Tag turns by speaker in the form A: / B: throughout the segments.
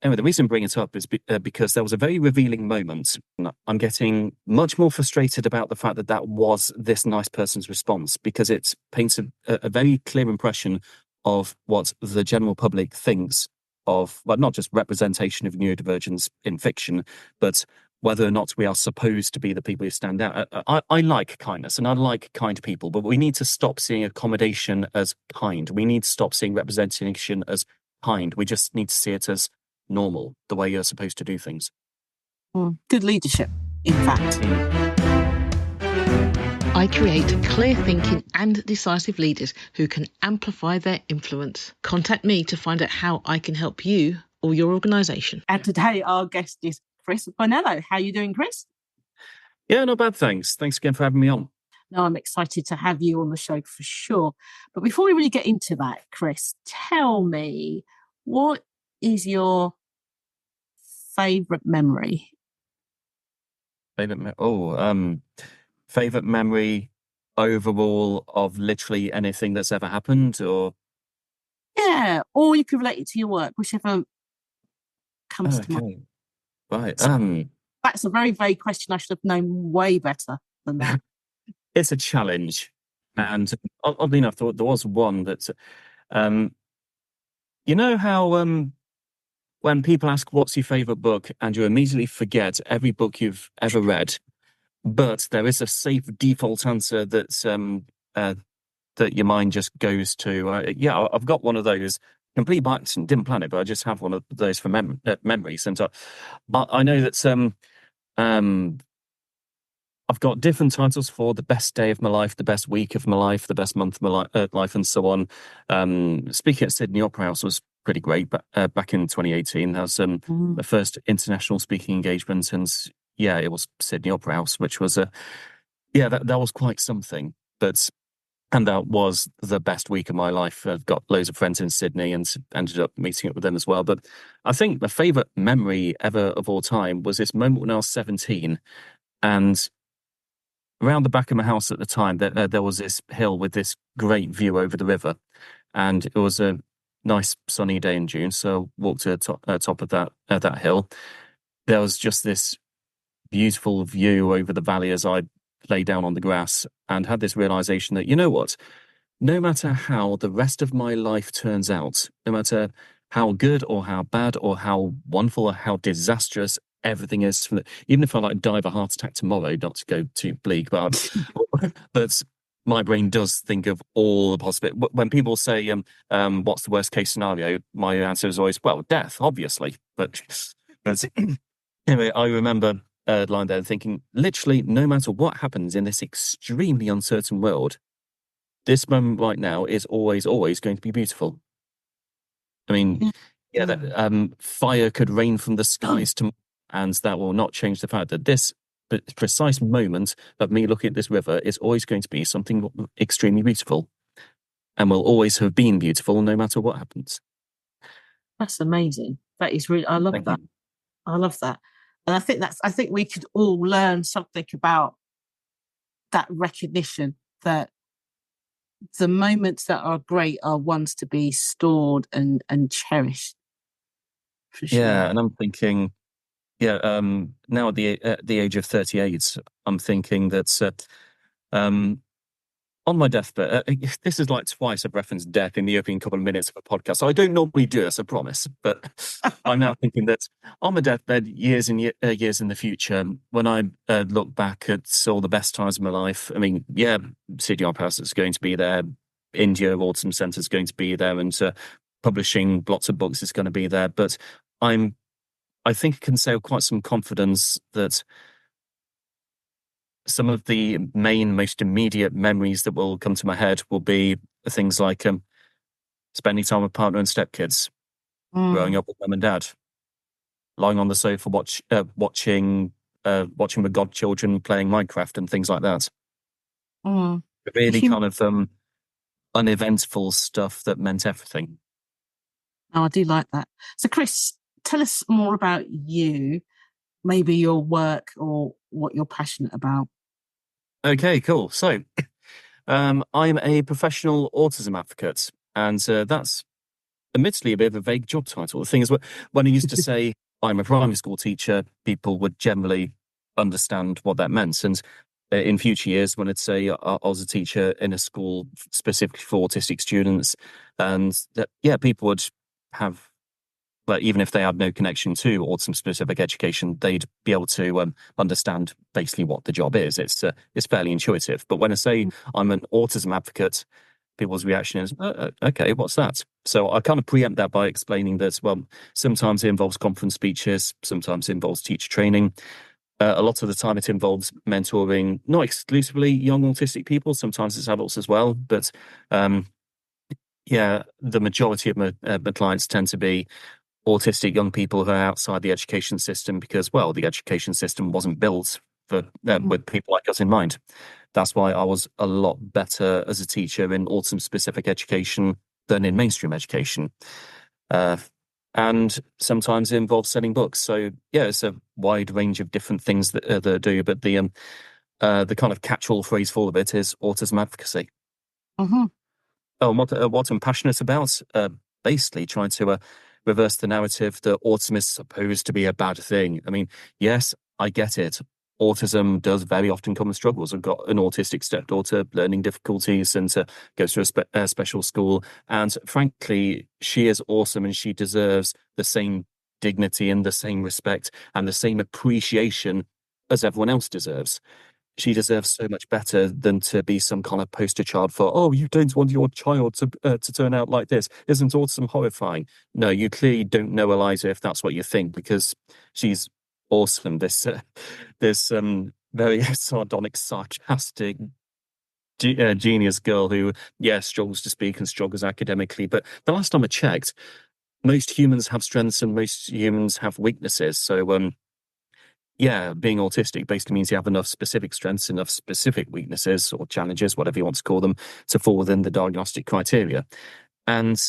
A: anyway, the reason I bring it up is because there was a very revealing moment. I'm getting much more frustrated about the fact that that was this nice person's response, because it paints a very clear impression of what the general public thinks of, well, not just representation of neurodivergence in fiction, but whether or not we are supposed to be the people who stand out. I like kindness and I like kind people, but we need to stop seeing accommodation as kind. We need to stop seeing representation as kind. We just need to see it as normal, the way you're supposed to do things.
B: Good leadership, in fact.
C: I create clear thinking and decisive leaders who can amplify their influence. Contact me to find out how I can help you or your organisation.
B: And today our guest is Chris Bonnello. How are you doing, Chris?
A: Yeah, not bad, thanks. Thanks again for having me on.
B: No, I'm excited to have you on the show for sure. But before we really get into that, Chris, tell me, what is your favourite memory?
A: Favourite memory overall of literally anything that's ever happened, or?
B: Yeah, or you could relate it to your work, whichever comes to mind.
A: Right.
B: That's a very vague question. I should have known way better than that.
A: It's a challenge. And oddly enough, there was one that, you know how when people ask, what's your favourite book? And you immediately forget every book you've ever read, but there is a safe default answer that your mind just goes to. I've got one of those. Complete by accident, didn't plan it, but I just have one of those for memories. And I know that I've got different titles for the best day of my life, the best week of my life, the best month of my life, and so on. Speaking at Sydney Opera House was pretty great, but back in 2018, that was the first international speaking engagement, and it was Sydney Opera House, which was that was quite something. And that was the best week of my life. I've got loads of friends in Sydney and ended up meeting up with them as well. But I think my favourite memory ever of all time was this moment when I was 17. And around the back of my house at the time, there was this hill with this great view over the river. And it was a nice sunny day in June. So I walked to the top of that hill. There was just this beautiful view over the valley as I lay down on the grass, and had this realization that, you know what, no matter how the rest of my life turns out, no matter how good or how bad or how wonderful or how disastrous everything is, even if I die of a heart attack tomorrow, not to go too bleak, but my brain does think of all the possibilities. When people say, what's the worst case scenario, my answer is always, well, death, obviously. But anyway, I remember lying there thinking, literally, no matter what happens in this extremely uncertain world, this moment right now is always, always going to be beautiful. I mean, that fire could rain from the skies tomorrow, and that will not change the fact that this precise moment of me looking at this river is always going to be something extremely beautiful, and will always have been beautiful no matter what happens.
B: That's amazing. That is really, I love that. I love that. And I think we could all learn something about that recognition that the moments that are great are ones to be stored and cherished. For sure.
A: Yeah, and I'm thinking, now at the age of 38, I'm thinking that on my deathbed, this is like twice I've referenced death in the opening couple of minutes of a podcast. So I don't normally do this, I promise. But I'm now thinking that on my deathbed, years and years in the future, when I look back at all the best times of my life, I mean, Sydney Opera House is going to be there, India Autism Centre is going to be there, and publishing lots of books is going to be there. But I think I can say with quite some confidence that some of the main, most immediate memories that will come to my head will be things like spending time with partner and stepkids, growing up with mum and dad, lying on the sofa watching the godchildren playing Minecraft and things like that. Really kind of uneventful stuff that meant everything.
B: Oh, I do like that. So, Chris, tell us more about you, maybe your work or what you're passionate about.
A: Okay, cool. So, I'm a professional autism advocate, and that's admittedly a bit of a vague job title. The thing is, when I used to say I'm a primary school teacher, people would generally understand what that meant. And in future years, when I'd say I was a teacher in a school specifically for autistic students, and that, yeah, people would have, but even if they had no connection to autism specific education, they'd be able to understand basically what the job is. It's fairly intuitive. But when I say I'm an autism advocate, people's reaction is, okay, what's that? So I kind of preempt that by explaining that, well, sometimes it involves conference speeches, sometimes it involves teacher training. A lot of the time it involves mentoring, not exclusively young autistic people, sometimes it's adults as well. But yeah, the majority of my clients tend to be autistic young people who are outside the education system because, well, the education system wasn't built for with people like us in mind. That's why I was a lot better as a teacher in autism-specific education than in mainstream education. And sometimes it involves selling books. So, yeah, it's a wide range of different things that I do. But the kind of catch-all phrase for all of it is autism advocacy.
B: Mm-hmm.
A: Oh, what I'm passionate about? Basically trying to reverse the narrative that autism is supposed to be a bad thing. I mean, yes, I get it. Autism does very often come with struggles. I've got an autistic stepdaughter, learning difficulties, and goes to a special school. And frankly, she is awesome and she deserves the same dignity and the same respect and the same appreciation as everyone else deserves. She deserves so much better than to be some kind of poster child for, oh, you don't want your child to turn out like this. Isn't autism horrifying? No, you clearly don't know Eliza if that's what you think, because she's awesome. This very sardonic, sarcastic, genius girl who, yeah, struggles to speak and struggles academically. But the last time I checked, most humans have strengths and most humans have weaknesses. So, yeah, being autistic basically means you have enough specific strengths, enough specific weaknesses or challenges, whatever you want to call them, to fall within the diagnostic criteria. And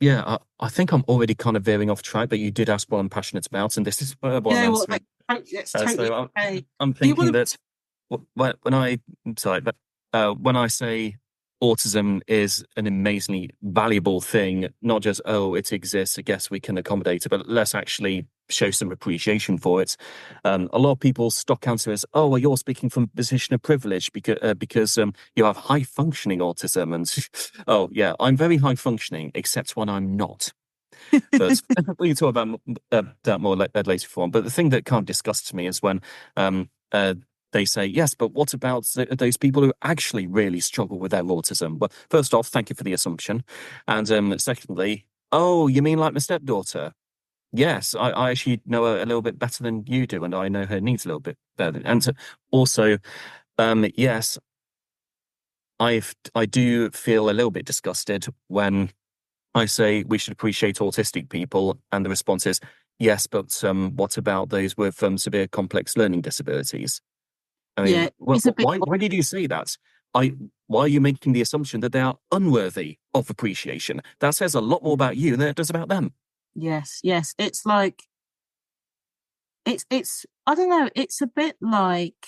A: yeah, I think I'm already kind of veering off track, but you did ask what I'm passionate about, and this is what I'm answering.
B: It's totally okay.
A: I'm thinking that when I say autism is an amazingly valuable thing, not just, oh, it exists, I guess we can accommodate it, but let's actually show some appreciation for it. A lot of people's stock answer is, oh, well, you're speaking from a position of privilege because you have high functioning autism. And oh, yeah, I'm very high functioning, except when I'm not. But we can talk about that more later on. But the thing that kind of disgusts me is when they say, yes, but what about those people who actually really struggle with their autism? Well, first off, thank you for the assumption. And secondly, oh, you mean like my stepdaughter? Yes, I actually know her a little bit better than you do, and I know her needs a little bit better. And also, yes, I do feel a little bit disgusted when I say we should appreciate autistic people, and the response is, yes, but what about those with severe complex learning disabilities? I mean,
B: Yeah, it's a bit.
A: why did you say that? Why are you making the assumption that they are unworthy of appreciation? That says a lot more about you than it does about them.
B: Yes. It's like it's I don't know, it's a bit like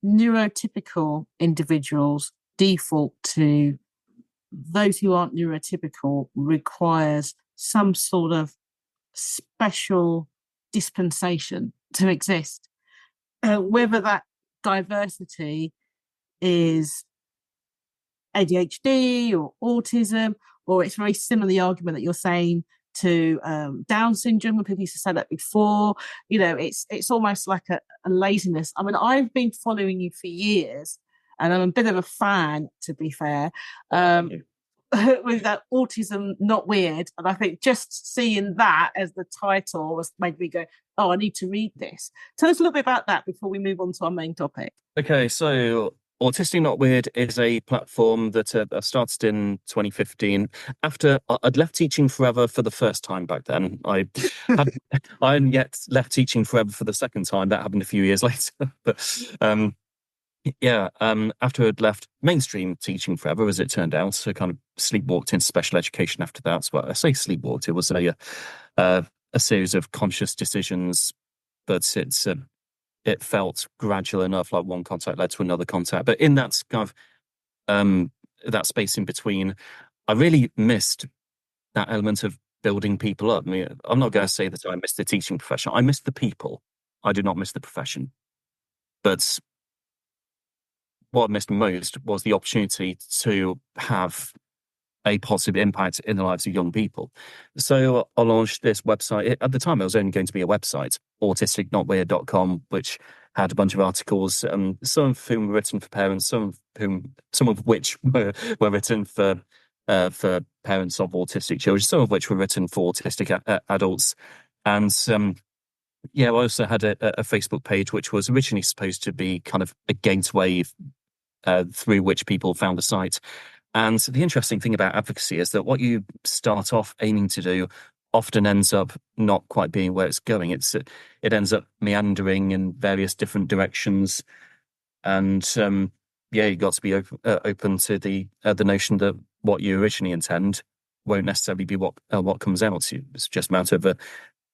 B: neurotypical individuals default to those who aren't neurotypical requires some sort of special dispensation to exist. Whether that diversity is ADHD or autism, or it's very similar the argument that you're saying to Down syndrome, when people used to say that before. You know, it's almost like a laziness. I mean, I've been following you for years, and I'm a bit of a fan, to be fair, with that Autism Not Weird. And I think just seeing that as the title was made me go, oh, I need to read this. Tell us a little bit about that before we move on to our main topic.
A: Okay, so Autistic Not Weird is a platform that I started in 2015 after I'd left teaching forever for the first time back then. I hadn't yet left teaching forever for the second time. That happened a few years later. But after I'd left mainstream teaching forever, as it turned out, so kind of sleepwalked into special education after that. Well, I say sleepwalked, it was a series of conscious decisions, but it felt gradual enough, like one contact led to another contact. But in that kind of that space in between, I really missed that element of building people up. I mean, I'm not going to say that I missed the teaching profession. I missed the people. I did not miss the profession. But what I missed most was the opportunity to have a positive impact in the lives of young people. So I launched this website. At the time, it was only going to be a website, autisticnotweird.com, which had a bunch of articles, some of whom were written for parents, some of which were written for parents of autistic children, some of which were written for autistic adults. And I also had a Facebook page, which was originally supposed to be kind of a gateway through which people found the site. And the interesting thing about advocacy is that what you start off aiming to do often ends up not quite being where it's going. It ends up meandering in various different directions. And you got to be open to the notion that what you originally intend won't necessarily be what comes out. It's just a matter of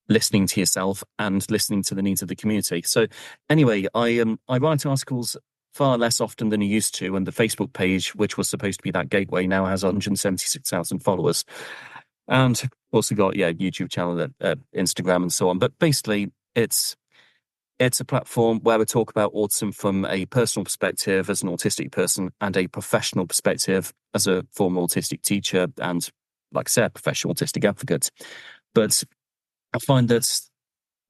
A: listening to yourself and listening to the needs of the community. So anyway, I write articles far less often than you used to, and the Facebook page, which was supposed to be that gateway, now has 176,000 followers. And also got YouTube channel, Instagram, and so on. But basically, it's a platform where we talk about autism from a personal perspective as an autistic person and a professional perspective as a former autistic teacher and, like I said, professional autistic advocate. But I find that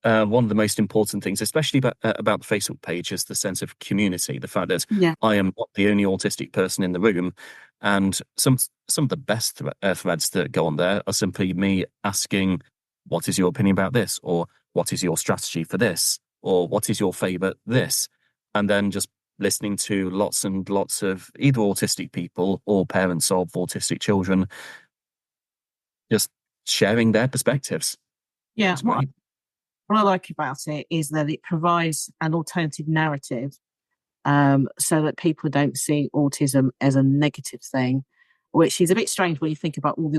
A: one of the most important things, especially about the Facebook page, is the sense of community. The fact that I am not the only autistic person in the room, and some of the best threads that go on there are simply me asking, "What is your opinion about this?" or "What is your strategy for this?" or "What is your favourite this?" and then just listening to lots and lots of either autistic people or parents of autistic children, just sharing their perspectives.
B: Yeah. What I like about it is that it provides an alternative narrative, so that people don't see autism as a negative thing, which is a bit strange when you think about all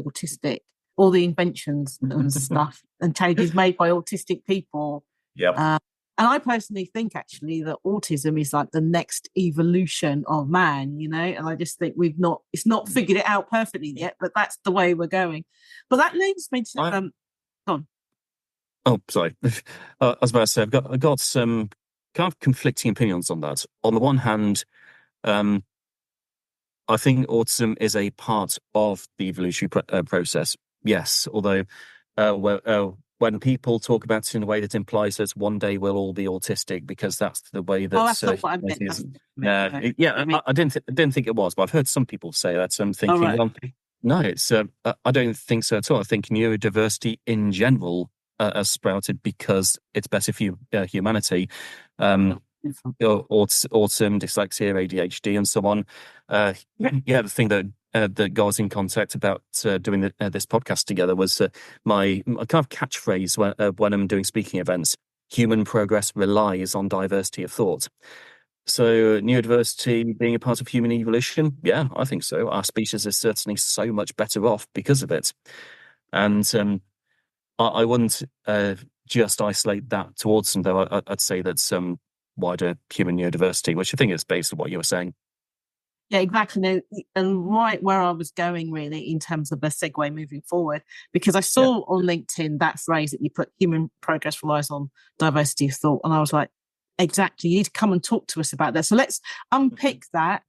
B: the inventions and stuff and changes made by autistic people.
A: Yeah.
B: And I personally think actually that autism is like the next evolution of man, and I just think it's not figured it out perfectly yet, but that's the way we're going. But that leads me to, go on.
A: Oh, sorry. I was about to say, I got some kind of conflicting opinions on that. On the one hand, I think autism is a part of the evolutionary process. Yes, although when people talk about it in a way that implies that one day we'll all be autistic because that's the way that.
B: That's not what I meant.
A: I didn't think it was, but I've heard some people say that. So I'm thinking, well, no, it's. I don't think so at all. I think neurodiversity in general has sprouted because it's better for humanity. Autism, dyslexia, ADHD, and so on. The thing that got us in contact about doing this podcast together was my kind of catchphrase when I'm doing speaking events: human progress relies on diversity of thought. So neurodiversity being a part of human evolution, yeah, I think so. Our species is certainly so much better off because of it. And I wouldn't just isolate that to autism, though. I'd say that some wider human neurodiversity, which I think is based on what you were saying.
B: Yeah, exactly. And right where I was going really in terms of the segue moving forward, because I saw on LinkedIn that phrase that you put, human progress relies on diversity of thought. And I was like, exactly, you need to come and talk to us about that. So let's unpick that.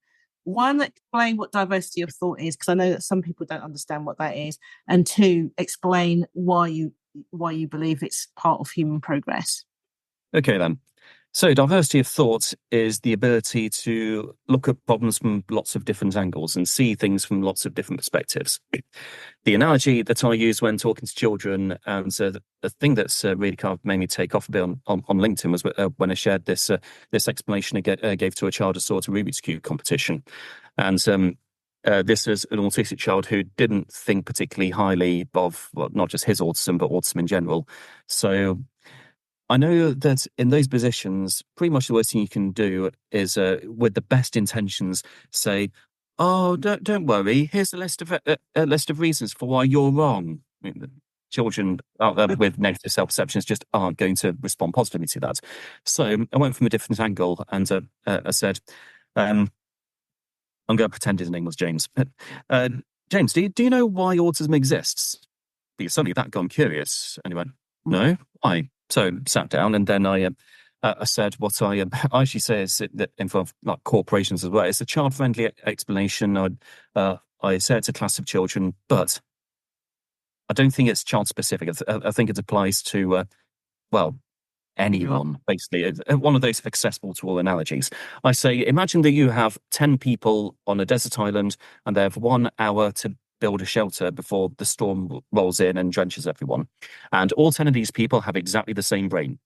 B: One, explain what diversity of thought is, because I know that some people don't understand what that is. And two, explain why you believe it's part of human progress.
A: Okay, then. So diversity of thought is the ability to look at problems from lots of different angles and see things from lots of different perspectives. The analogy that I use when talking to children, and the thing that's really kind of made me take off a bit on LinkedIn, was when I shared this explanation I gave to a child who saw at a Rubik's Cube competition. And this is an autistic child who didn't think particularly highly of, well, not just his autism, but autism in general. So I know that in those positions, pretty much the worst thing you can do is, with the best intentions, say, "Oh, don't worry. Here's a list of reasons for why you're wrong." I mean, the children out there with negative self-perceptions just aren't going to respond positively to that. So I went from a different angle and I said, I'm going to pretend his name was James. James, do you know why autism exists? Because suddenly that got him curious. And he went, no, why? So sat down, and then I said what I actually say is that involve like corporations as well. It's a child-friendly explanation. I say it's a class of children, but I don't think it's child-specific. I think it applies to, well, anyone, basically. One of those accessible to all analogies. I say, imagine that you have 10 people on a desert island and they have 1 hour to build a shelter before the storm rolls in and drenches everyone. And all 10 of these people have exactly the same brain.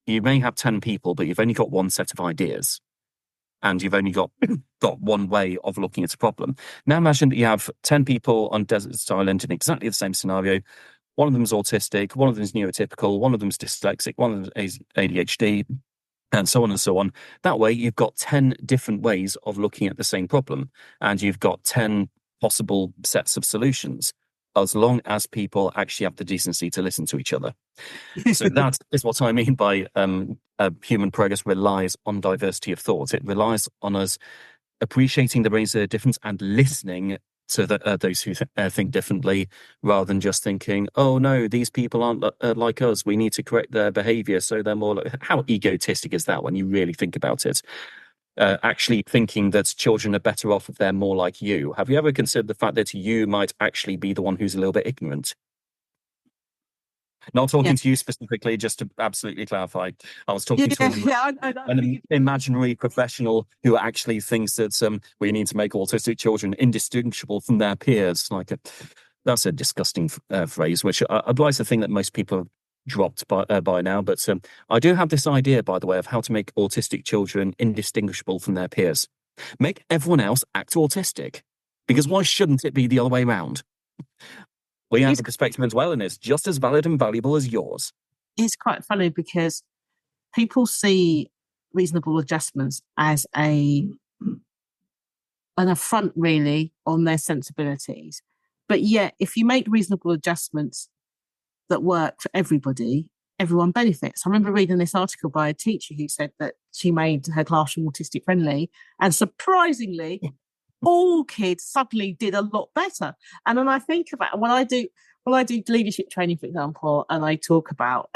A: You may have 10 people, but you've only got one set of ideas. And you've only got one way of looking at a problem. Now imagine that you have 10 people on a desert island in exactly the same scenario. One of them is autistic, one of them is neurotypical, one of them is dyslexic, one of them is ADHD, and so on and so on. That way, you've got 10 different ways of looking at the same problem, and you've got 10 possible sets of solutions, as long as people actually have the decency to listen to each other. So that is what I mean by human progress relies on diversity of thought. It relies on us appreciating the ways that are different and listening to those who think differently, rather than just thinking, oh no, these people aren't like us, we need to correct their behavior so they're more like... How egotistic is that when you really think about it? Actually thinking that children are better off if they're more like you. Have you ever considered the fact that you might actually be the one who's a little bit ignorant? Not talking to you specifically, just to absolutely clarify. I was talking to an imaginary professional who actually thinks that we need to make autistic children indistinguishable from their peers. That's a disgusting phrase, which I'd like to think that most people have dropped by now. But I do have this idea, by the way, of how to make autistic children indistinguishable from their peers. Make everyone else act autistic. Because why shouldn't it be the other way around? We have a perspective as well, and it's just as valid and valuable as yours.
B: It's quite funny because people see reasonable adjustments as an affront, really, on their sensibilities. But yet, if you make reasonable adjustments that work for everybody, everyone benefits. I remember reading this article by a teacher who said that she made her classroom autistic friendly, and surprisingly, all kids suddenly did a lot better. And then I think about when I do leadership training, for example, and I talk about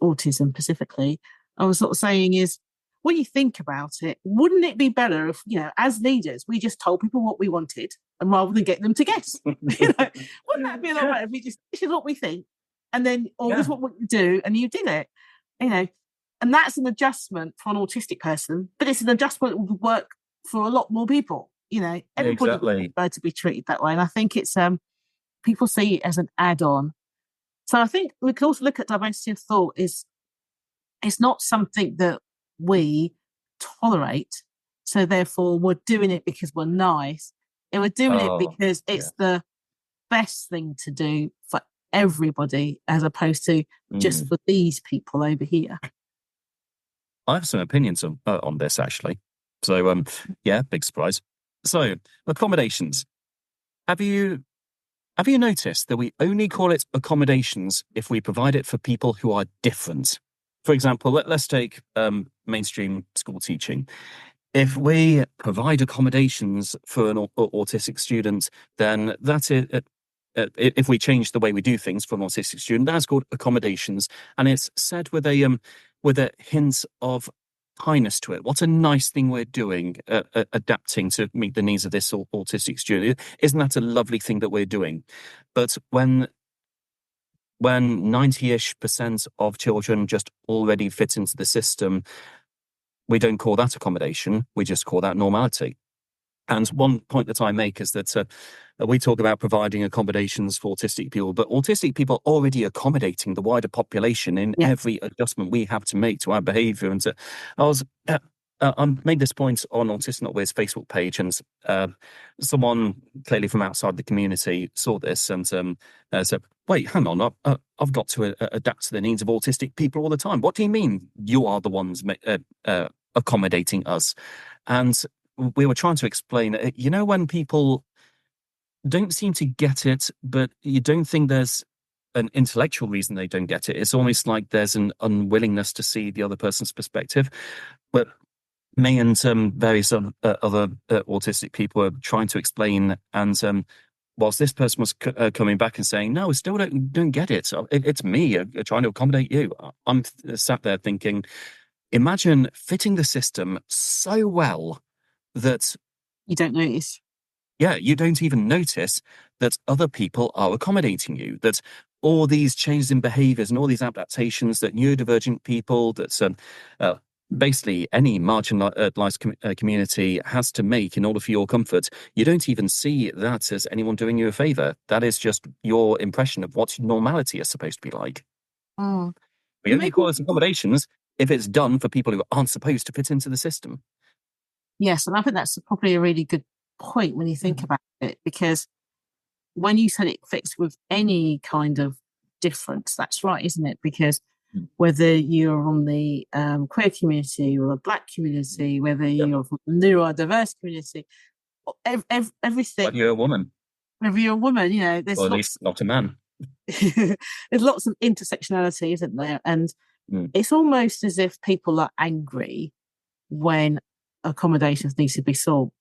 B: autism specifically, I was sort of saying is, when you think about it, wouldn't it be better if, as leaders, we just told people what we wanted, and rather than get them to guess? Wouldn't that be a lot better if we just, this is what we think, and then, this is what we do, and you did it, and that's an adjustment for an autistic person, but it's an adjustment that would work for a lot more people. Everybody would prefer to be treated that way. And I think it's people see it as an add-on. So I think we can also look at diversity of thought it's not something that we tolerate. So therefore we're doing it because we're nice. And we're doing it because it's the best thing to do for everybody, as opposed to just for these people over here.
A: I have some opinions on this, actually. So, big surprise. So, accommodations. Have you noticed that we only call it accommodations if we provide it for people who are different? For example, let's take mainstream school teaching. If we provide accommodations for an autistic student, then that's it. If we change the way we do things for an autistic student, that's called accommodations, and it's said with a hint of kindness to it. What a nice thing we're doing, adapting to meet the needs of this autistic student. Isn't that a lovely thing that we're doing? But when 90-ish% of children just already fit into the system, we don't call that accommodation. We just call that normality. And one point that I make is that we talk about providing accommodations for autistic people, but autistic people are already accommodating the wider population in every adjustment we have to make to our behaviour. And I made this point on Autistic Not Weird's Facebook page, and someone clearly from outside the community saw this and said, wait, hang on, I've got to adapt to the needs of autistic people all the time. What do you mean you are the ones accommodating us? And we were trying to explain, when people don't seem to get it, but you don't think there's an intellectual reason they don't get it. It's almost like there's an unwillingness to see the other person's perspective. But me and various other autistic people are trying to explain, and whilst this person was coming back and saying, no, I still don't get it. It's me trying to accommodate you. I'm sat there thinking, imagine fitting the system so well that
B: you don't notice.
A: Yeah, you don't even notice that other people are accommodating you, that all these changes in behaviors and all these adaptations that neurodivergent people, that basically any marginalized community has to make in order for your comfort, you don't even see that as anyone doing you a favor. That is just your impression of what normality is supposed to be like.
B: Mm.
A: We only call it accommodations if it's done for people who aren't supposed to fit into the system.
B: Yes, and I think that's probably a really good point when you think about it, because when you said it fits with any kind of difference, that's right, isn't it? Because whether you're on the queer community or the Black community, whether you're from the neurodiverse community, everything.
A: Whether you're a woman.
B: Whether you're a woman, there's
A: or at least not a man.
B: There's lots of intersectionality, isn't there? And it's almost as if people are angry when accommodations need to be solved.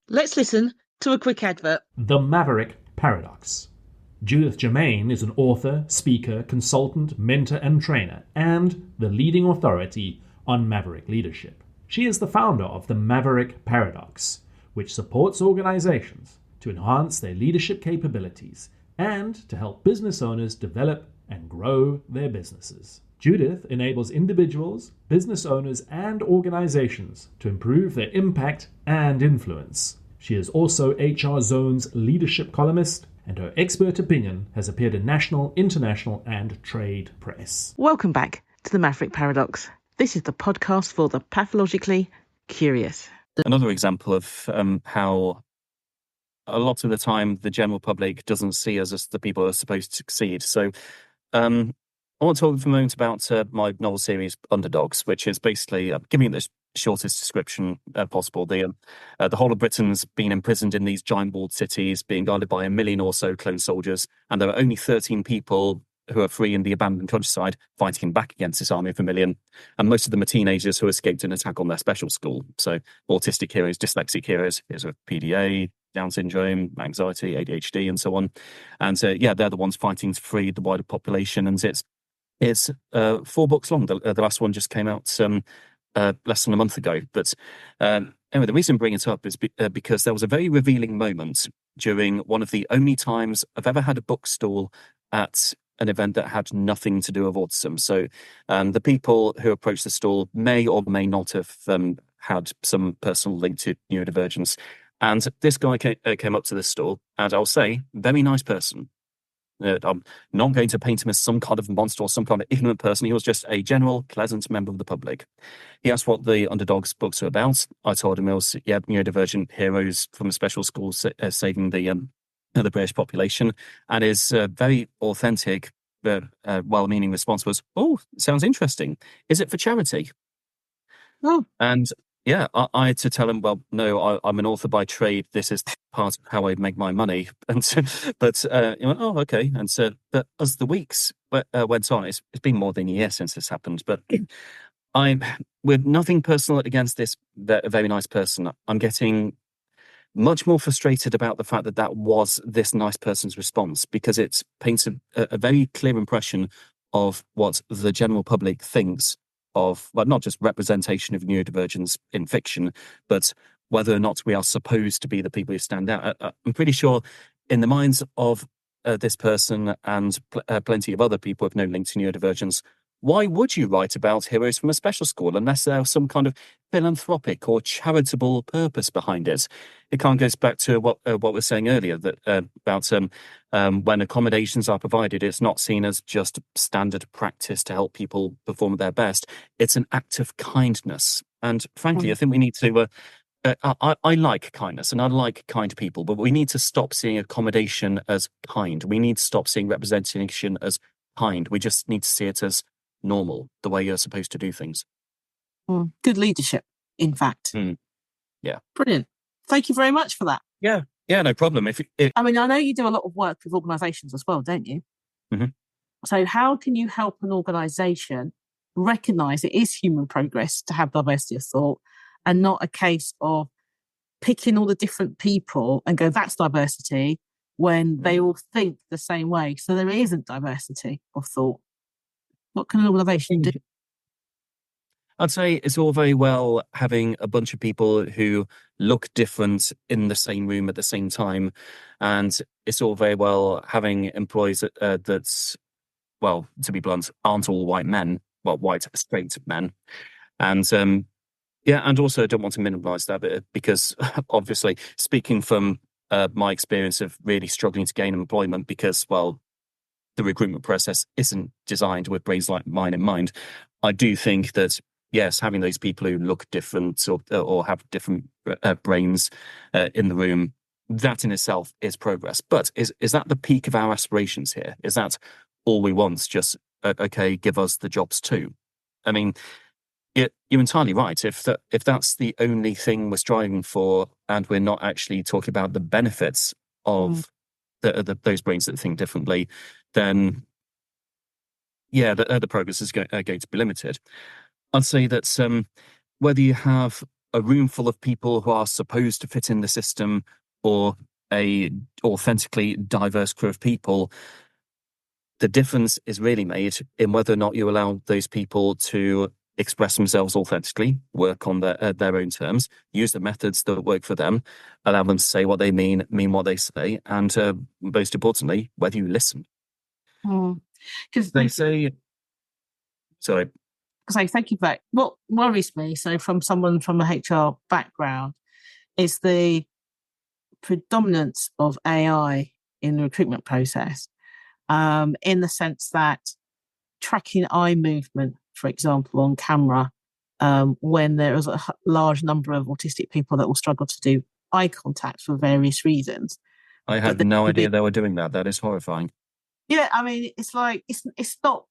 C: Let's listen to a quick advert.
D: The Maverick Paradox. Judith Germain is an author, speaker, consultant, mentor and trainer, and the leading authority on Maverick leadership. She is the founder of the Maverick Paradox, which supports organizations to enhance their leadership capabilities and to help business owners develop and grow their businesses. Judith enables individuals, business owners, and organizations to improve their impact and influence. She is also HR Zone's leadership columnist, and her expert opinion has appeared in national, international, and trade press.
C: Welcome back to the Maverick Paradox. This is the podcast for the pathologically curious.
A: Another example of how a lot of the time the general public doesn't see us as the people who are supposed to succeed. So I want to talk for a moment about my novel series Underdogs, which is basically, giving it the shortest description possible, the whole of Britain's been imprisoned in these giant walled cities, being guarded by 1 million or so clone soldiers, and there are only 13 people who are free in the abandoned countryside fighting back against this army of 1 million, and most of them are teenagers who escaped an attack on their special school. So autistic heroes, dyslexic heroes, heroes with PDA, Down syndrome, anxiety, ADHD, and so on. And they're the ones fighting to free the wider population, and it's 4 books long. The last one just came out less than a month ago. But anyway, the reason I bring it up is because there was a very revealing moment during one of the only times I've ever had a bookstall at an event that had nothing to do with autism. So the people who approached the stall may or may not have had some personal link to neurodivergence. And this guy came up to this stall, and I'll say, very nice person. I'm not going to paint him as some kind of monster or some kind of ignorant person. He was just a general, pleasant member of the public. He asked what the Underdogs books are about. I told him it was neurodivergent heroes from a special school saving the British population. And his very authentic, well-meaning response was, "Oh, sounds interesting. Is it for charity?"
B: Oh.
A: And yeah, I had to tell him, well, no, I'm an author by trade. This is part of how I make my money. And but he went, oh, okay. And so, but as the weeks went on, it's been more than a year since this happened. But I'm with nothing personal against this very nice person. I'm getting much more frustrated about the fact that was this nice person's response, because it paints a very clear impression of what the general public thinks of, well, not just representation of neurodivergence in fiction, but whether or not we are supposed to be the people who stand out. I'm pretty sure in the minds of this person and plenty of other people with no link to neurodivergence, why would you write about heroes from a special school unless there's some kind of philanthropic or charitable purpose behind it? It kind of goes back to what we were saying earlier, that about when accommodations are provided, it's not seen as just standard practice to help people perform at their best. It's an act of kindness. And frankly, I think we need to... I like kindness and I like kind people, but we need to stop seeing accommodation as kind. We need to stop seeing representation as kind. We just need to see it as normal, the way you're supposed to do things.
B: Good leadership, in fact.
A: Yeah.
B: Brilliant. Thank you very much for that.
A: Yeah, no problem.
B: I mean, I know you do a lot of work with organisations as well, don't you?
A: Mm-hmm.
B: So how can you help an organisation recognise it is human progress to have diversity of thought and not a case of picking all the different people and go, that's diversity, when they all think the same way. So there isn't diversity of thought. What can an organisation do?
A: I'd say it's all very well having a bunch of people who look different in the same room at the same time. And it's all very well having employees that's, well, to be blunt, aren't all white men, well, white straight men. And and also I don't want to minimize that bit, because obviously speaking from my experience of really struggling to gain employment because, well, the recruitment process isn't designed with brains like mine in mind, I do think that, yes, having those people who look different or have different brains in the room, that in itself is progress. But is that the peak of our aspirations here? Is that all we want? Just, okay, give us the jobs too? I mean, you're entirely right. If that's the only thing we're striving for, and we're not actually talking about the benefits of those brains that think differently, then the progress is going to be limited. I'd say that whether you have a room full of people who are supposed to fit in the system or a authentically diverse crew of people, the difference is really made in whether or not you allow those people to express themselves authentically, work on their own terms, use the methods that work for them, allow them to say what they mean what they say, and most importantly, whether you listen.
B: Because
A: they say, sorry.
B: Because thank you for that. What worries me, so from someone from a HR background, is the predominance of AI in the recruitment process, in the sense that tracking eye movement, for example, on camera, when there is a large number of autistic people that will struggle to do eye contact for various reasons.
A: I had no idea they were doing that. That is horrifying.
B: Yeah, I mean, it's like, it's not,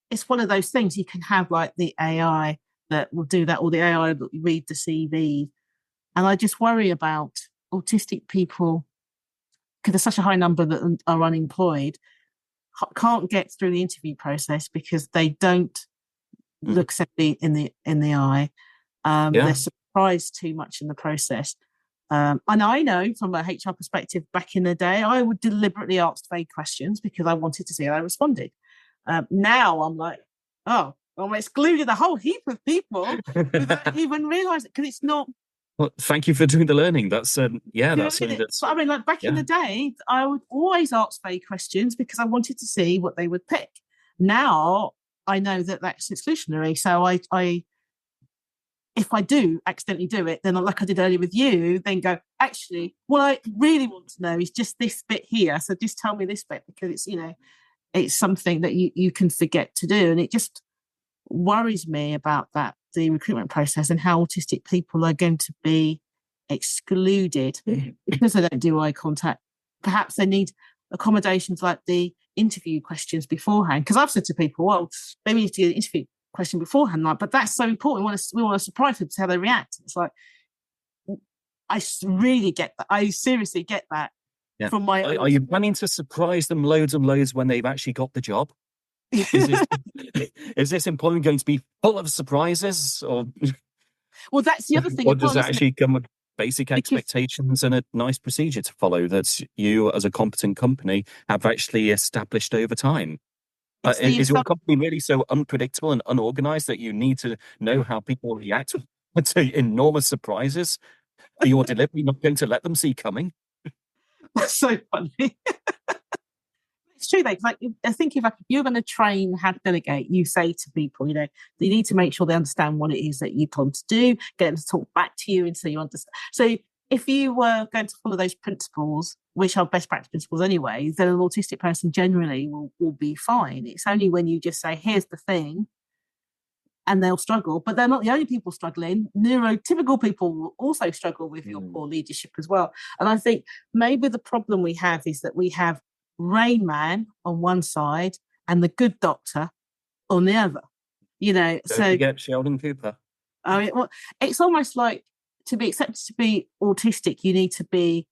B: it's one of those things. You can have like the AI that will do that, or the AI that will read the CV. And I just worry about autistic people, because there's such a high number that are unemployed, can't get through the interview process because they don't look simply in the eye. They're surprised too much in the process. And I know from a HR perspective, back in the day, I would deliberately ask vague questions because I wanted to see how I responded. Now I'm like, oh, I'm excluding a whole heap of people without even realising, because it's not.
A: Well, thank you for doing the learning. That's that's something that's.
B: But I mean, like back in the day, I would always ask vague questions because I wanted to see what they would pick. Now I know that that's exclusionary, so I if I do accidentally do it, then like I did earlier with you, then go, actually, what I really want to know is just this bit here. So just tell me this bit, because it's, it's something that you can forget to do. And it just worries me about that, the recruitment process, and how autistic people are going to be excluded because they don't do eye contact. Perhaps they need accommodations like the interview questions beforehand. Because I've said to people, well, maybe you need to get an interview question beforehand, but that's so important. We want to surprise them to how they react. It's like, I really get that. I seriously get that.
A: Yeah.
B: From my
A: are you planning to surprise them loads and loads when they've actually got the job? Is this employment going to be full of surprises, or?
B: Well, that's the other thing.
A: Or does it actually come with basic expectations and a nice procedure to follow that you, as a competent company, have actually established over time? Is your company really so unpredictable and unorganized that you need to know how people react to enormous surprises? Are your delivery not going to let them see coming?
B: That's so funny. It's true though. Like, I think if you're going to train how to delegate, you say to people, you need to make sure they understand what it is that you plan to do, get them to talk back to you, and so you understand. So if you were going to follow those principles, which are best practice principles anyway, then an autistic person generally will be fine. It's only when you just say, here's the thing, and they'll struggle. But they're not the only people struggling. Neurotypical people will also struggle with your poor leadership as well. And I think maybe the problem we have is that we have Rain Man on one side and the good doctor on the other.
A: Don't forget Sheldon Cooper.
B: I mean, it's almost like, to be accepted to be autistic, you need to be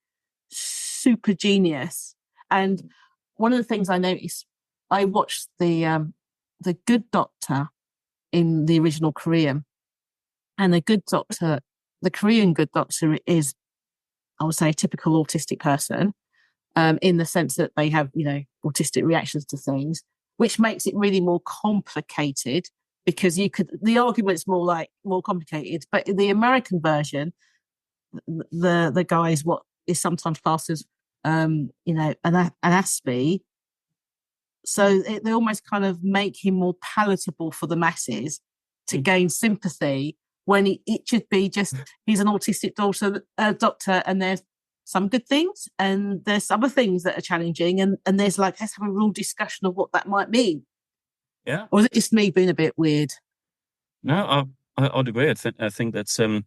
B: super genius. And one of the things I noticed, I watched the Good Doctor in the original Korean, and the Good Doctor the Korean good doctor is, I would say, a typical autistic person, in the sense that they have, autistic reactions to things, which makes it really more complicated, because the argument's more complicated. But in the American version, the guy is what is sometimes classed as, an Aspie. So they almost kind of make him more palatable for the masses to gain sympathy, when it should be just, he's an autistic doctor, and there's some good things and there's other things that are challenging, and there's let's have a real discussion of what that might mean.
A: Yeah.
B: Or is it just me being a bit weird?
A: No, I'd agree. I think that's one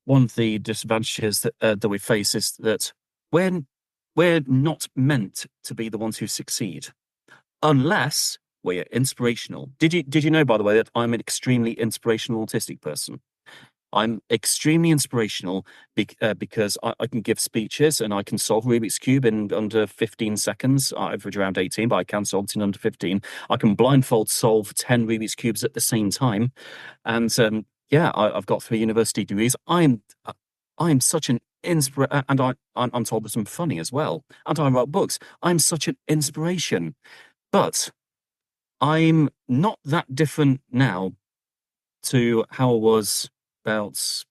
A: of the disadvantages that we face is that we're not meant to be the ones who succeed, unless we're inspirational. Did you know, by the way, that I'm an extremely inspirational autistic person? I'm extremely inspirational because I can give speeches and I can solve Rubik's Cube in under 15 seconds. I average around 18, but I can solve it in under 15. I can blindfold solve 10 Rubik's Cubes at the same time. And I've got 3 university degrees. I'm such an inspiration, and I'm told that I'm funny as well. And I write books. I'm such an inspiration. But I'm not that different now to how I was about,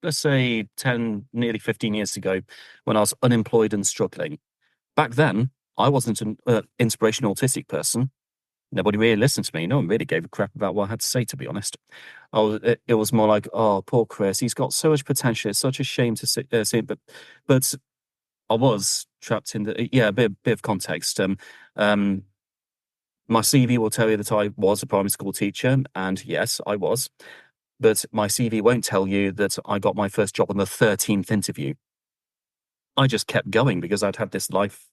A: let's say, 10, nearly 15 years ago, when I was unemployed and struggling. Back then, I wasn't an inspirational autistic person. Nobody really listened to me. No one really gave a crap about what I had to say, to be honest. It was more like, oh, poor Chris, he's got so much potential. It's such a shame to see him. But I was trapped in a bit of context. My CV will tell you that I was a primary school teacher, and yes, I was. But my CV won't tell you that I got my first job on the 13th interview. I just kept going because I'd had this life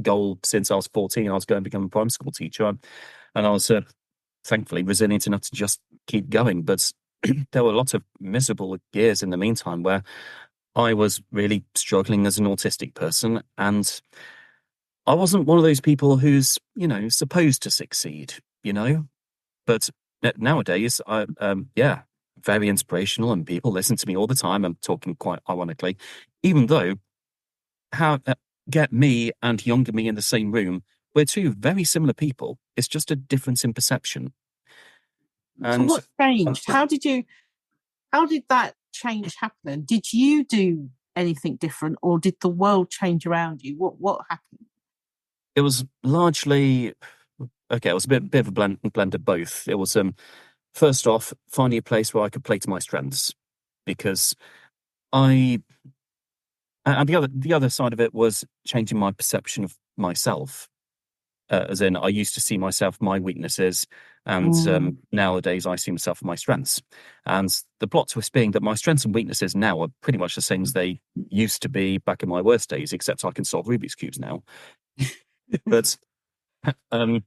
A: goal since I was 14. I was going to become a primary school teacher, and I was thankfully resilient enough to just keep going. But there were lots of miserable years in the meantime where I was really struggling as an autistic person, and I wasn't one of those people who's, supposed to succeed, But nowadays, very inspirational, and people listen to me all the time. I'm talking quite ironically, even though get me and younger me in the same room, we're 2 very similar people. It's just a difference in perception. And
B: so what changed? How did that change happen? Did you do anything different, or did the world change around you? What happened?
A: It was largely okay. It was a bit of a blend of both. It was first off, finding a place where I could play to my strengths, because and the other side of it was changing my perception of myself. As in, I used to see myself, my weaknesses, and nowadays I see myself and my strengths. And the plot twist being that my strengths and weaknesses now are pretty much the same as they used to be back in my worst days, except I can solve Rubik's Cubes now. But over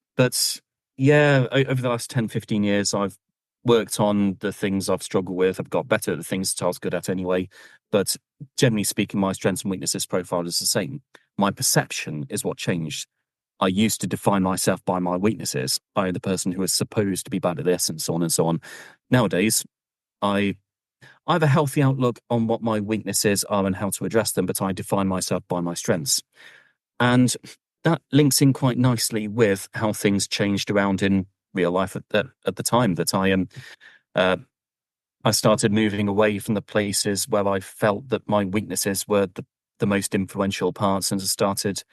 A: the last 10, 15 years, I've worked on the things I've struggled with. I've got better at the things that I was good at anyway. But generally speaking, my strengths and weaknesses profile is the same. My perception is what changed. I used to define myself by my weaknesses. I'm the person who is supposed to be bad at this, and so on and so on. Nowadays, I have a healthy outlook on what my weaknesses are and how to address them, but I define myself by my strengths. And that links in quite nicely with how things changed around in real life at the time that I started moving away from the places where I felt that my weaknesses were the most influential parts, and started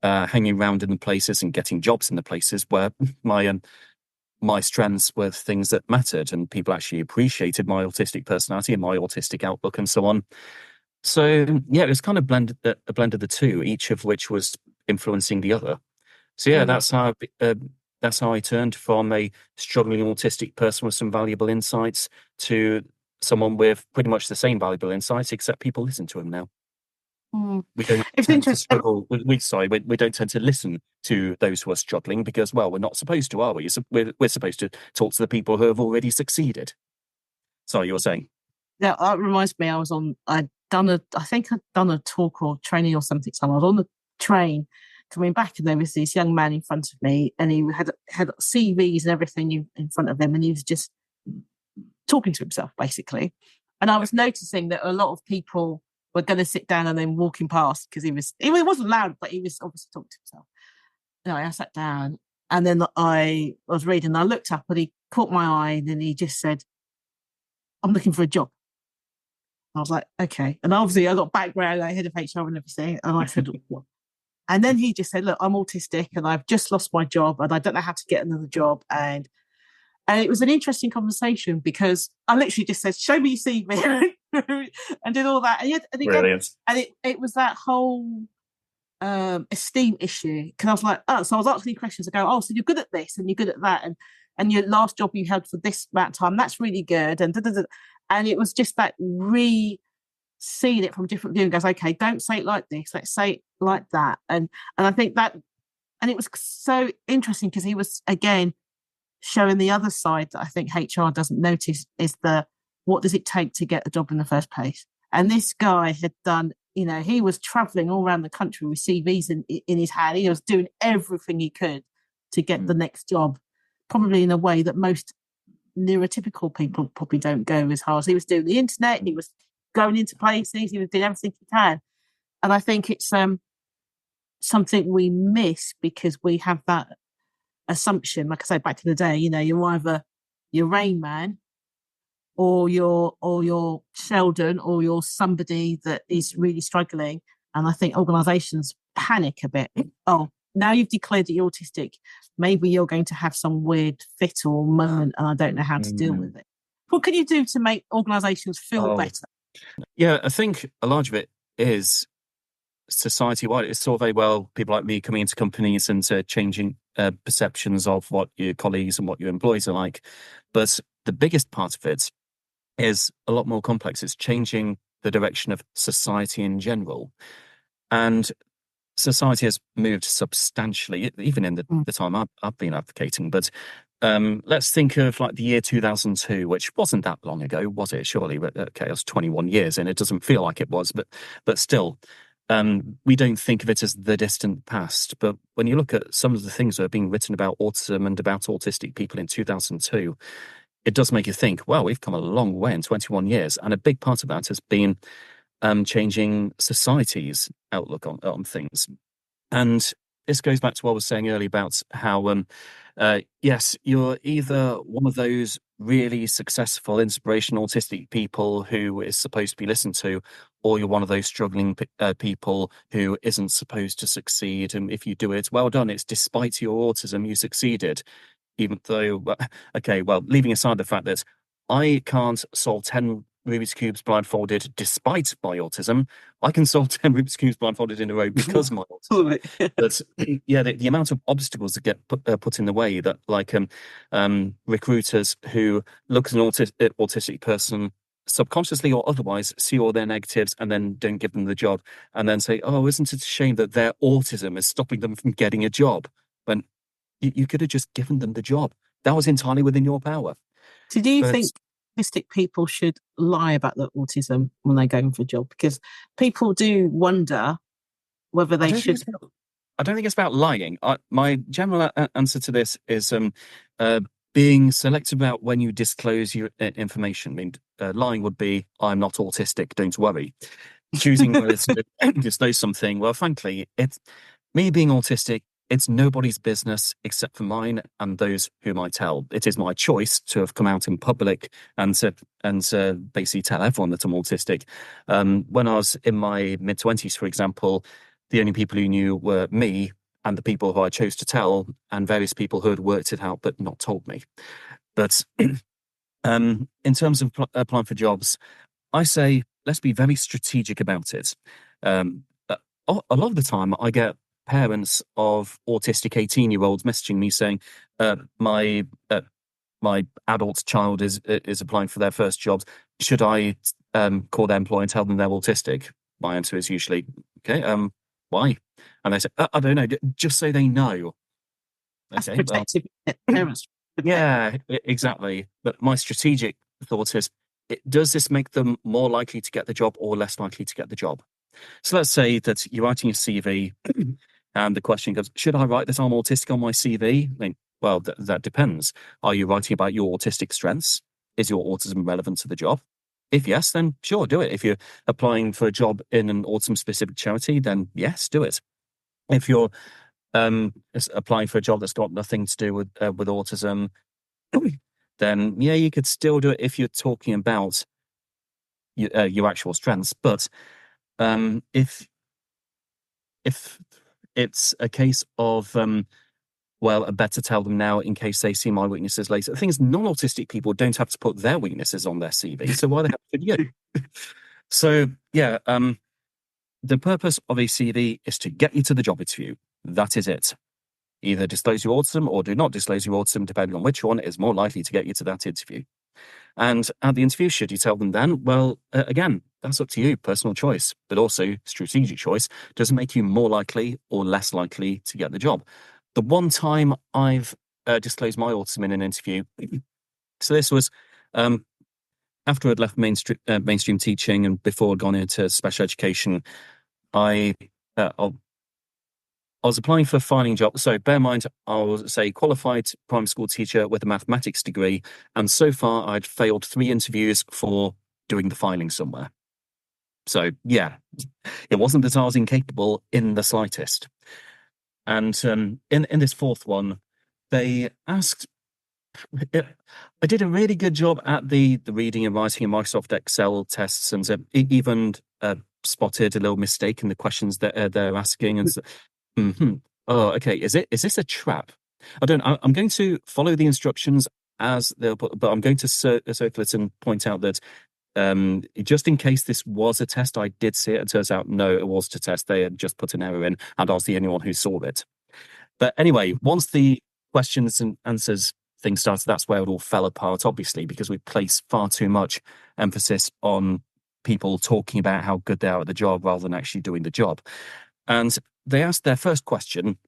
A: hanging around in the places and getting jobs in the places where my strengths were things that mattered, and people actually appreciated my autistic personality and my autistic outlook and so on. So it was kind of a blend of the 2, each of which was influencing the other. So that's how I turned from a struggling autistic person with some valuable insights to someone with pretty much the same valuable insights, except people listen to them now. We don't tend to struggle. We don't tend to listen to those who are struggling because, well, we're not supposed to, are we? We're supposed to talk to the people who have already succeeded. Sorry, you were saying?
B: Yeah, that reminds me. I think I'd done a talk or training or something. So I was on the train coming back, and there was this young man in front of me, and he had CVs and everything in front of him, and he was just talking to himself, basically. And I was noticing that a lot of people were going to sit down and then walking past because it wasn't loud, but he was obviously talking to himself. Anyway, I sat down and then I was reading and I looked up and he caught my eye and then he just said, I'm looking for a job. I was like, okay. And obviously I got background, I head of HR and everything. And I said, what? And then he just said, look, I'm autistic and I've just lost my job and I don't know how to get another job. And it was an interesting conversation because I literally just said, show me your CV and did all that. And it was that whole esteem issue. Because I was like, oh, so I was asking questions. I go, oh, so you're good at this and you're good at that. And your last job you held for this amount of time, that's really good. And and it was just that seeing it from different view and goes, okay, don't say it like this, let's say it like that. And I think that, and it was so interesting because he was, again, showing the other side that I think HR doesn't notice is what does it take to get a job in the first place? And this guy had done, he was traveling all around the country with CVs in his hand. He was doing everything he could to get the next job, probably in a way that most neurotypical people probably don't go as hard. He was doing the internet, he was going into places, he was doing everything he can. And I think it's something we miss because we have that assumption, like I say, back in the day, you're either your Rain Man or you're Sheldon or you're somebody that is really struggling. And I think organisations panic a bit. Oh, now you've declared that you're autistic, maybe you're going to have some weird fit or moment and I don't know how to deal with it. What can you do to make organisations feel better?
A: Yeah, I think a large of it is society-wide. It's all very well people like me coming into companies and changing perceptions of what your colleagues and what your employees are like. But the biggest part of it is a lot more complex. It's changing the direction of society in general. And society has moved substantially, even in the time I've been advocating. But let's think of like the year 2002, which wasn't that long ago, was it? Surely, but okay, it was 21 years in. It doesn't feel like it was, but still, we don't think of it as the distant past. But when you look at some of the things that are being written about autism and about autistic people in 2002, it does make you think, well, we've come a long way in 21 years. And a big part of that has been changing society's outlook on things. And this goes back to what I was saying earlier about how, yes, you're either one of those really successful, inspirational autistic people who is supposed to be listened to, or you're one of those struggling people who isn't supposed to succeed. And if you do it, well done. It's despite your autism, you succeeded. Even though, okay, well, leaving aside the fact that I can't solve 10 Rubik's Cubes blindfolded despite my autism, I can solve 10 Rubik's Cubes blindfolded in a row because of my autism. But yeah, the amount of obstacles that get put in the way that, like, recruiters who look at an autistic person subconsciously or otherwise, see all their negatives and then don't give them the job, and then say, oh, isn't it a shame that their autism is stopping them from getting a job? When you could have just given them the job. That was entirely within your power.
B: So do you think autistic people should lie about their autism when they're going for a job? Because people do wonder whether they should.
A: I don't think it's about lying. My general answer to this is being selective about when you disclose your information. I mean, lying would be, I'm not autistic, don't worry. Choosing whether to disclose something, well, frankly, it's me being autistic. It's nobody's business except for mine and those whom I tell. It is my choice to have come out in public and to basically tell everyone that I'm autistic. When I was in my mid-20s, for example, the only people who knew were me and the people who I chose to tell, and various people who had worked it out but not told me. But in terms of applying for jobs, I say let's be very strategic about it. A lot of the time, I get parents of autistic 18-year-olds messaging me saying, my adult child is applying for their first jobs. Should I call their employer and tell them they're autistic? My answer is usually, okay, why? And they say, I don't know, just so they know.
B: That's protective parents.
A: Yeah, exactly. But my strategic thought is, does this make them more likely to get the job or less likely to get the job? So let's say that you're writing a CV and the question goes, should I write that I'm autistic on my CV? I mean, well, that depends. Are you writing about your autistic strengths? Is your autism relevant to the job? If yes, then sure, do it. If you're applying for a job in an autism-specific charity, then yes, do it. If you're applying for a job that's got nothing to do with autism, then yeah, you could still do it if you're talking about your actual strengths. But if it's a case of well, I better tell them now in case they see my weaknesses later. The thing is, non-autistic people don't have to put their weaknesses on their CV, so why the hell should you? So yeah, the purpose of a CV is to get you to the job interview. That is it. Either disclose your autism or do not disclose your autism, depending on which one is more likely to get you to that interview. And at the interview, should you tell them then? Well, again, that's up to you, personal choice, but also strategic choice. Does it make you more likely or less likely to get the job? The one time I've disclosed my autism in an interview, so this was after I'd left mainstream teaching and before I'd gone into special education. I was applying for a filing job. So bear in mind, I was a qualified primary school teacher with a mathematics degree. And so far, I'd failed 3 interviews for doing the filing somewhere. So yeah, it wasn't that I was incapable in the slightest. And in this 4th one, they asked, I did a really good job at the reading and writing and Microsoft Excel tests, and even spotted a little mistake in the questions that they're asking. And oh, okay. Is this a trap? I'm going to follow the instructions as they'll put, but I'm going to circle it and point out that just in case this was a test, I did see it. It turns out, no, it was a test. They had just put an error in, and I was the only one who saw it. But anyway, once the questions and answers thing started, that's where it all fell apart, obviously, because we placed far too much emphasis on people talking about how good they are at the job rather than actually doing the job. And they asked their first question,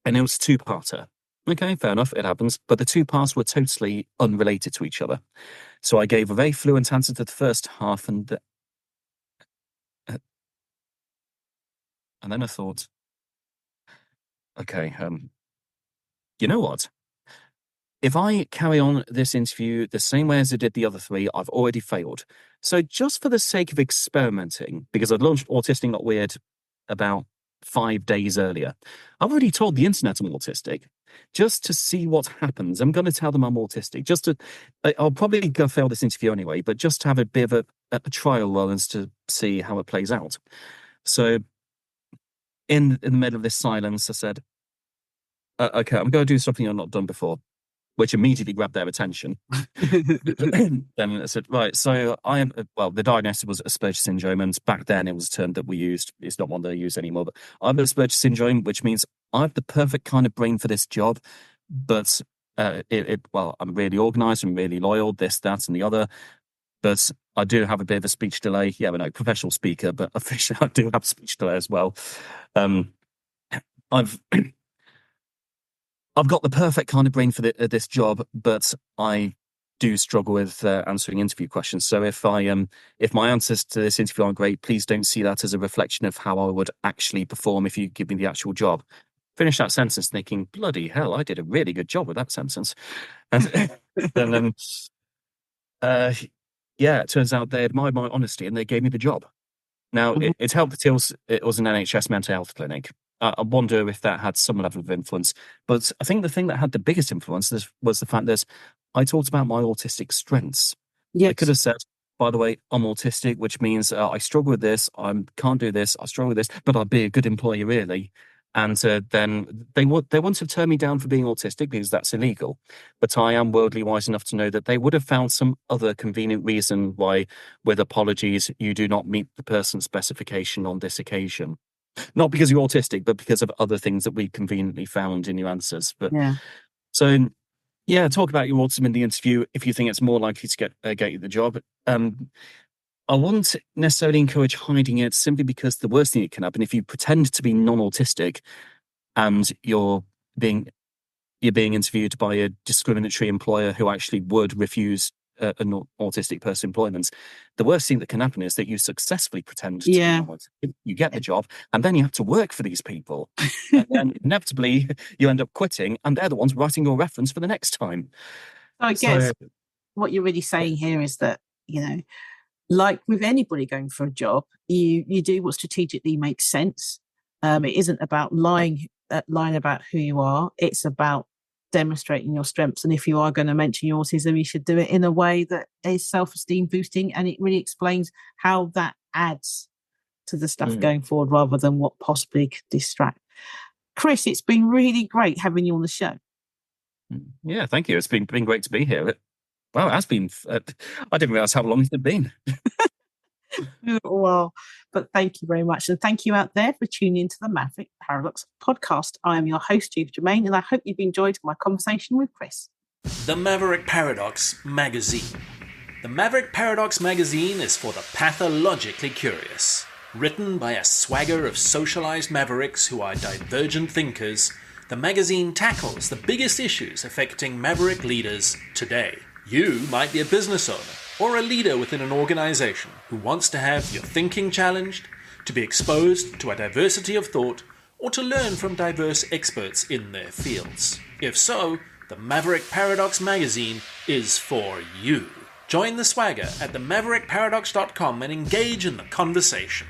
A: and it was a 2-parter. Okay, fair enough, it happens. But the 2 parts were totally unrelated to each other. So I gave a very fluent answer to the first half, and then I thought, okay, you know what? If I carry on this interview the same way as I did the other 3, I've already failed. So just for the sake of experimenting, because I'd launched Autistic Not Weird about 5 days earlier, I've already told the internet I'm autistic. Just to see what happens, I'm going to tell them I'm autistic. I'll probably go fail this interview anyway, but just to have a bit of a trial run as to see how it plays out. So in the middle of this silence, I said, okay, I'm going to do something I've not done before, which immediately grabbed their attention. Then I said, right, so the diagnosis was Asperger's syndrome, and back then it was a term that we used. It's not one that I use anymore, but I have Asperger's syndrome, which means I have the perfect kind of brain for this job, but I'm really organized, I'm really loyal, this, that, and the other, but I do have a bit of a speech delay. Yeah, but no, professional speaker, but officially I do have speech delay as well. I've got the perfect kind of brain for this job, but I do struggle with answering interview questions. So if my answers to this interview aren't great, please don't see that as a reflection of how I would actually perform if you give me the actual job. Finish that sentence thinking, bloody hell, I did a really good job with that sentence. And then, it turns out they admired my honesty and they gave me the job. Now, it helped that it was an NHS mental health clinic. I wonder if that had some level of influence. But I think the thing that had the biggest influence was the fact that I talked about my autistic strengths. Yes. I could have said, by the way, I'm autistic, which means I struggle with this, I can't do this, I struggle with this, but I'd be a good employee, really. And then they want to turn me down for being autistic because that's illegal. But I am worldly wise enough to know that they would have found some other convenient reason why, with apologies, you do not meet the person's specification on this occasion. Not because you're autistic, but because of other things that we conveniently found in your answers. But yeah. So, yeah, talk about your autism in the interview if you think it's more likely to get you the job. I wouldn't necessarily encourage hiding it, simply because the worst thing that can happen, if you pretend to be non-autistic and you're being interviewed by a discriminatory employer who actually would refuse an autistic person employment, the worst thing that can happen is that you successfully pretend to be non-autistic, you get the job, and then you have to work for these people. And then inevitably you end up quitting, and they're the ones writing your reference for the next time.
B: So I guess what you're really saying here is that, like with anybody going for a job, you do what strategically makes sense. It isn't about lying about who you are. It's about demonstrating your strengths. And if you are going to mention your autism, you should do it in a way that is self-esteem boosting, and it really explains how that adds to the stuff going forward rather than what possibly could distract. Chris, it's been really great having you on the show.
A: Yeah, thank you. It's been great to be here. Wow, it has been. I didn't realize how long it's been.
B: Well, but thank you very much. And thank you out there for tuning into the Maverick Paradox podcast. I am your host, Judith Germain, and I hope you've enjoyed my conversation with Chris.
E: The Maverick Paradox Magazine. The Maverick Paradox Magazine is for the pathologically curious. Written by a swagger of socialized mavericks who are divergent thinkers, the magazine tackles the biggest issues affecting maverick leaders today. You might be a business owner or a leader within an organization who wants to have your thinking challenged, to be exposed to a diversity of thought, or to learn from diverse experts in their fields. If so, the Maverick Paradox Magazine is for you. Join the swagger at themaverickparadox.com and engage in the conversation.